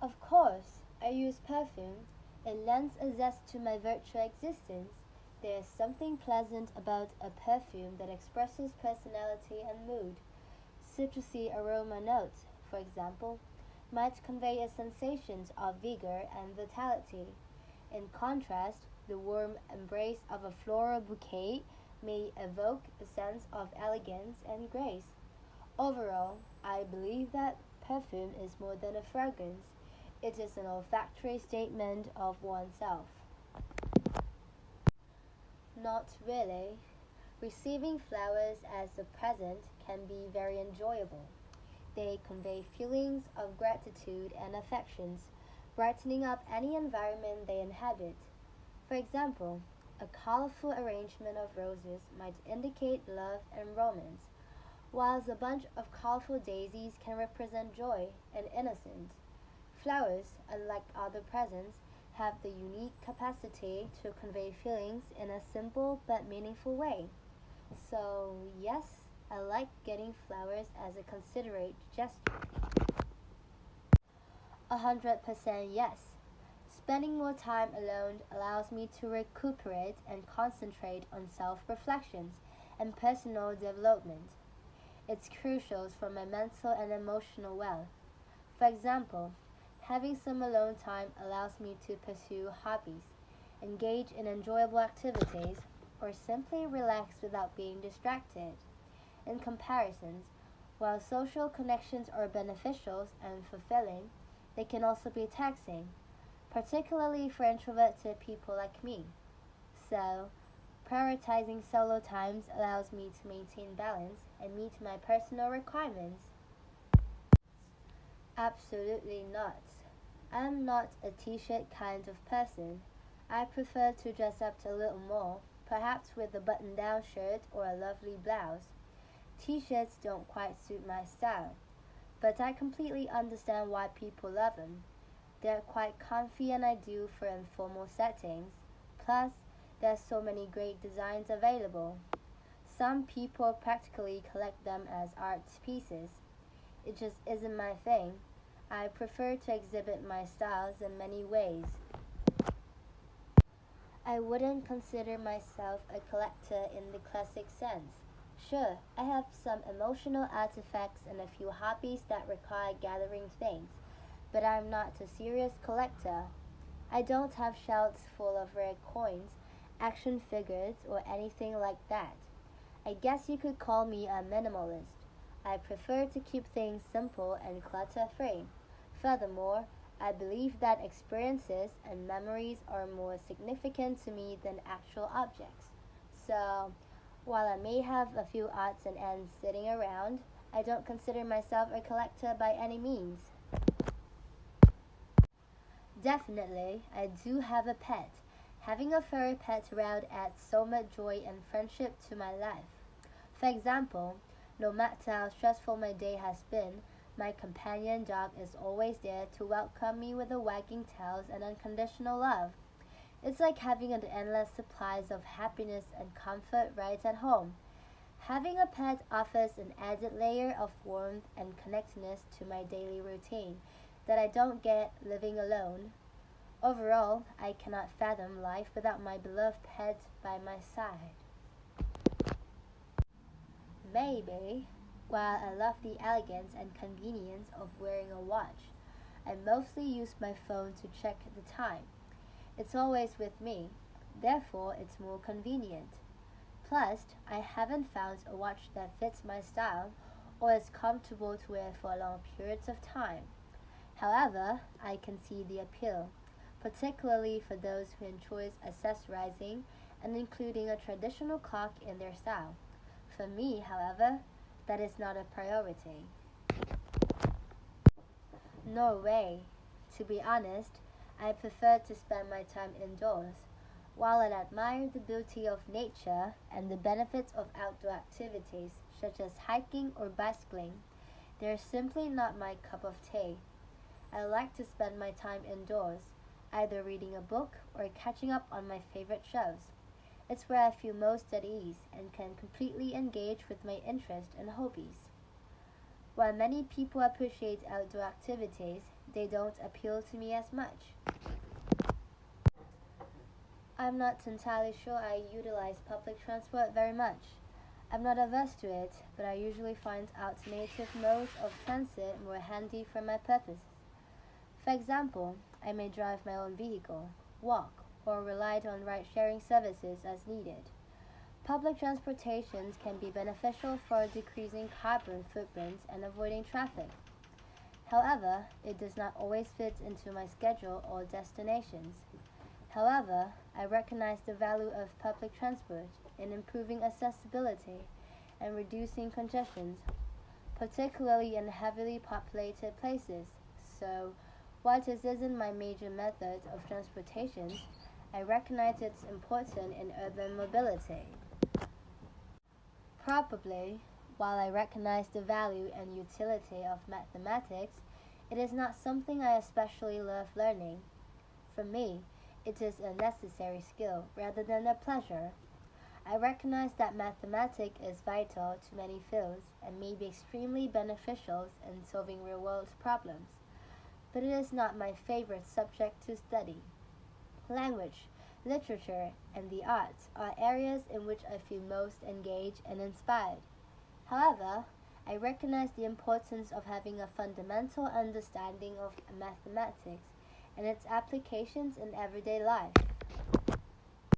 Of course, I use perfume. It lends a zest to my virtual existence. There is something pleasant about a perfume that expresses personality and mood. Citrusy aroma notes, for example, might convey a sensation of vigor and vitality. In contrast, the warm embrace of a floral bouquet may evoke a sense of elegance and grace. Overall, I believe that perfume is more than a fragrance. It is an olfactory statement of oneself. Not really. Receiving flowers as a present can be very enjoyable. They convey feelings of gratitude and affections, brightening up any environment they inhabit. For example, a colorful arrangement of roses might indicate love and romance, whilst a bunch of colorful daisies can represent joy and innocence. Flowers, unlike other presents, have the unique capacity to convey feelings in a simple but meaningful way. So, yes, I like getting flowers as a considerate gesture. 100% yes. Spending more time alone allows me to recuperate and concentrate on self reflections and personal development. It's crucial for my mental and emotional wealth. For example, having some alone time allows me to pursue hobbies, engage in enjoyable activities, or simply relax without being distracted. In comparisons, while social connections are beneficial and fulfilling, they can also be taxing, particularly for introverted people like me. So, prioritizing solo times allows me to maintain balance and meet my personal requirements. Absolutely not. I'm not a t-shirt kind of person. I prefer to dress up a little more, perhaps with a button-down shirt or a lovely blouse. T-shirts don't quite suit my style, but I completely understand why people love them. They're quite comfy and ideal for informal settings. Plus, there's so many great designs available. Some people practically collect them as art pieces. It just isn't my thing. I prefer to exhibit my styles in many ways. I wouldn't consider myself a collector in the classic sense. Sure, I have some emotional artifacts and a few hobbies that require gathering things, but I'm not a serious collector. I don't have shelves full of rare coins, action figures, or anything like that. I guess you could call me a minimalist. I prefer to keep things simple and clutter-free. Furthermore, I believe that experiences and memories are more significant to me than actual objects. So, while I may have a few odds and ends sitting around, I don't consider myself a collector by any means. Definitely, I do have a pet. Having a furry pet around adds so much joy and friendship to my life. For example, no matter how stressful my day has been, my companion dog is always there to welcome me with a wagging tail and unconditional love. It's like having an endless supplies of happiness and comfort right at home. Having a pet offers an added layer of warmth and connectedness to my daily routine that I don't get living alone. Overall, I cannot fathom life without my beloved pet by my side. Maybe, while I love the elegance and convenience of wearing a watch, I mostly use my phone to check the time. It's always with me, therefore it's more convenient. Plus, I haven't found a watch that fits my style or is comfortable to wear for long periods of time. However, I can see the appeal, particularly for those who enjoy accessorizing and including a traditional clock in their style. For me, however, that is not a priority. No way. To be honest, I prefer to spend my time indoors. While I admire the beauty of nature and the benefits of outdoor activities such as hiking or bicycling, they're simply not my cup of tea. I like to spend my time indoors, either reading a book or catching up on my favorite shows. It's where I feel most at ease and can completely engage with my interests and hobbies. While many people appreciate outdoor activities, they don't appeal to me as much. I'm not entirely sure I utilize public transport very much. I'm not averse to it, but I usually find alternative modes of transit more handy for my purposes. For example, I may drive my own vehicle, walk, or rely on ride-sharing services as needed. Public transportations can be beneficial for decreasing carbon footprints and avoiding traffic. However, it does not always fit into my schedule or destinations. However, I recognize the value of public transport in improving accessibility and reducing congestions, particularly in heavily populated places. So, while this isn't my major method of transportation, I recognize its importance in urban mobility. Probably, while I recognize the value and utility of mathematics, it is not something I especially love learning. For me, it is a necessary skill rather than a pleasure. I recognize that mathematics is vital to many fields and may be extremely beneficial in solving real-world problems, but it is not my favorite subject to study. Language, literature, and the arts are areas in which I feel most engaged and inspired. However, I recognize the importance of having a fundamental understanding of mathematics and its applications in everyday life.